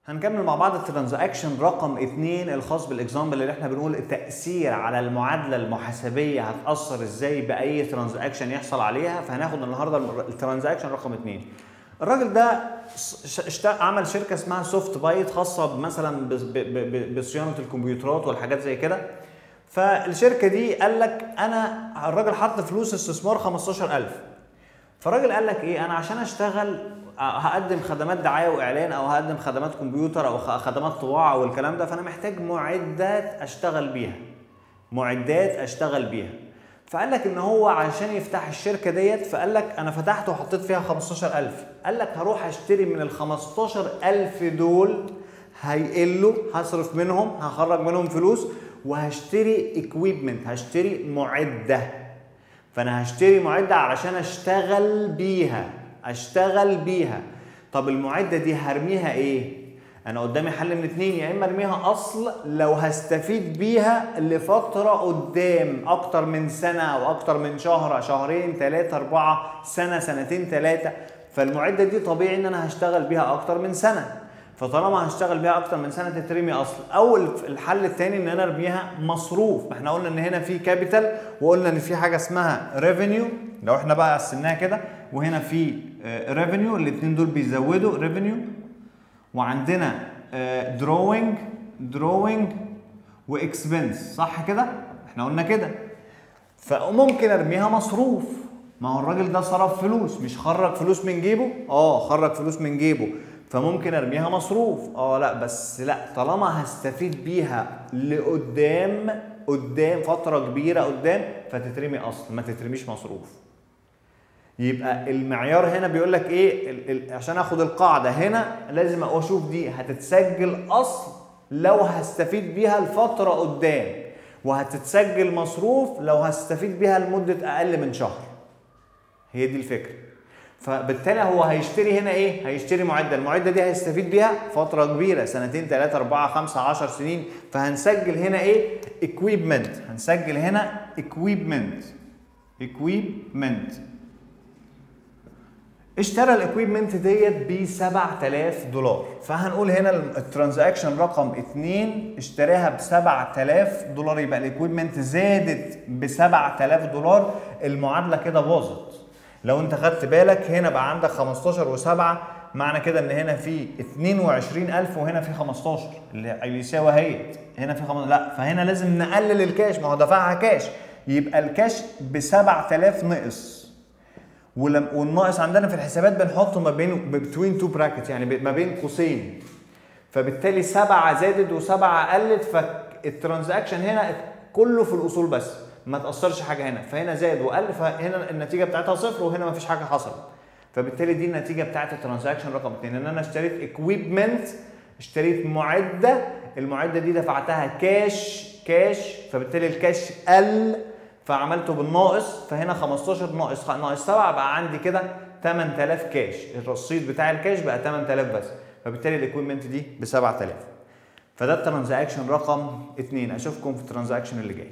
هنكمل مع بعض الترانزاكشن رقم 2 الخاص بالاكزامبل اللي احنا بنقول التأثير على المعادلة المحاسبية هتأثر ازاي بأي ترانزاكشن يحصل عليها. فهناخد النهارده الترانزاكشن رقم 2. الراجل ده عمل شركة اسمها سوفت بايت خاصة مثلا بصيانة الكمبيوترات والحاجات زي كده. فالشركة دي قال لك الراجل حط فلوس استثمار 15000. فالراجل قال لك ايه، انا عشان اشتغل هقدم خدمات دعايه واعلان او هقدم خدمات كمبيوتر او خدمات طباعه والكلام ده، فانا محتاج معدات اشتغل بيها. فقال لك ان هو عشان يفتح الشركه ديت، فقال لك انا فتحت وحطيت فيها 15000. قال لك هروح اشتري من ال 15000 دول، هيقلوا هصرف منهم، هخرج منهم فلوس وهشتري اكويبمنت، هشتري معده. فانا هشتري معده علشان اشتغل بيها. طب المعده دي هرميها ايه؟ انا قدامي حل من اتنين، يا اما ارميها اصل لو هستفيد بيها لفتره قدام اكتر من سنه او اكتر من شهر، شهرين، 3، 4 سنه، سنتين، 3. فالمعده دي طبيعي ان انا هشتغل بيها اكتر من سنه، فطالما هشتغل بيها اكتر من سنه تترمي اصل. او الحل الثاني ان انا ارميها مصروف. ما احنا قلنا ان هنا في كابيتال، وقلنا ان في حاجه اسمها ريفينيو لو احنا بقى قسمناها كده، وهنا في ريفينيو، الاثنين دول بيزودوا ريفينيو، وعندنا دروينج واكسبنس، صح كده؟ احنا قلنا كده. فممكن ارميها مصروف، ما هو الراجل ده صرف فلوس، مش خرج فلوس من جيبه؟ خرج فلوس من جيبه، فممكن ارميها مصروف. لا بس لا، طالما هستفيد بيها قدام فتره كبيره قدام، فتترمي اصل، ما تترميش مصروف. يبقى المعيار هنا بيقول لك ايه؟ عشان اخد القاعده هنا لازم اشوف دي هتتسجل اصل لو هستفيد بيها لفتره قدام، وهتتسجل مصروف لو هستفيد بيها لمده اقل من شهر. هي دي الفكره. فبالتالي هو هيشتري هنا ايه؟ هيشتري معده، المعده دي هيستفيد بيها فتره كبيره، سنتين، 3، 4، 5، 10 سنين. فهنسجل هنا ايه؟ equipment. هنسجل هنا equipment. اشترى الاكويبمنت ديت ب $7000. فهنقول هنا الترانزاكشن رقم 2 اشتراها ب $7000، يبقى الاكويبمنت زادت ب $7000. المعادله كده باظت. لو انت خدت بالك هنا بقى عندك 15 و7، معنى كده ان هنا في 22000 وهنا في 15 اللي يساوي اهيت. هنا في لا، فهنا لازم نقلل الكاش، ما هو دفعها كاش، يبقى الكاش ب 7000 نقص. والناقص عندنا في الحسابات بنحطه ما بين بتوين تو براكت، يعني ما بين قوسين. فبالتالي 7 زادت و7 قلت، فالترانزاكشن هنا كله في الاصول بس، ما تاثرش حاجه هنا. فهنا زاد وقل، فهنا النتيجه بتاعتها صفر، وهنا ما فيش حاجه حصلت. فبالتالي دي النتيجه بتاعت الترانزاكشن رقم 2، ان انا اشتريت اكويبمنت، اشتريت معده، المعده دي دفعتها كاش، فبالتالي الكاش قل فعملته بالناقص. فهنا 15 ناقص 7 بقى عندي كده 8000 كاش. الرصيد بتاع الكاش بقى 8000 بس، فبالتالي الاكويبمنت دي ب 7000. فده الترانزاكشن رقم 2. اشوفكم في الترانزاكشن اللي جاي.